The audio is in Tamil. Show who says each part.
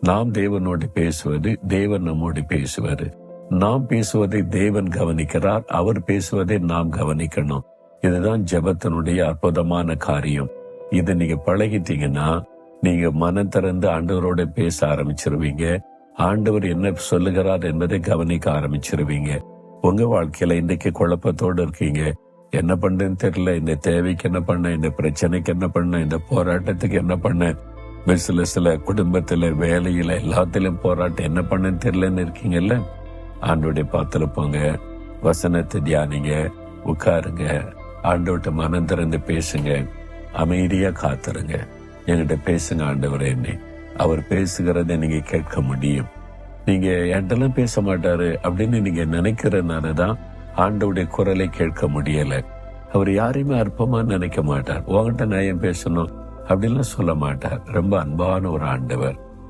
Speaker 1: நாம் தேவனோடு பேசுவது, தேவன் நம்மோடு பேசுவாரு. நாம் பேசுவதை தேவன் கவனிக்கிறார், அவர் பேசுவதை நாம் கவனிக்கணும். இதுதான் ஜெபத்தினுடைய அற்புதமான காரியம். இதை நீங்க பழகிட்டீங்கன்னா நீங்க மனம் திறந்து ஆண்டவரோட பேச ஆரம்பிச்சிருவீங்க. ஆண்டவர் என்ன சொல்லுகிறார் என்பதை கவனிக்க ஆரம்பிச்சிருவீங்க. உங்க வாழ்க்கையில இன்றைக்கு குழப்பத்தோடு இருக்கீங்க. என்ன பண்றேன்னு தெரியல, இந்த தேவைக்கு என்ன பண்ண, இந்த பிரச்சனைக்கு என்ன பண்ண, இந்த போராட்டத்துக்கு என்ன பண்ண, சில குடும்பத்துல வேலையில எல்லாத்திலும் போராட்டம், என்ன பண்ணன்னு தெரியலன்னு இருக்கீங்கல்ல. ஆண்டோடைய பாத்துல போங்க, வசனத்தை தியானிங்க, உட்காருங்க, ஆண்டோட்ட மனம் திறந்து பேசுங்க, அமைதியா காத்துருங்க. என்கிட்ட பேசுங்க ஆண்டவரே, என்ன அவர் பேசுகிறத நீங்க கேட்க முடியும். நீங்க என்கிட்டலாம் பேச மாட்டாரு அப்படின்னு நீங்க நினைக்கிறதுனாலதான் ஆண்டவுடைய குரலை கேட்க முடியல. அவர் யாரையுமே அற்பமா நினைக்க மாட்டார். உங்ககிட்ட நான் ஏன் பேசணும் அப்படின்லாம் சொல்ல மாட்டார். ரொம்ப அன்பான ஒரு ஆண்டவர்.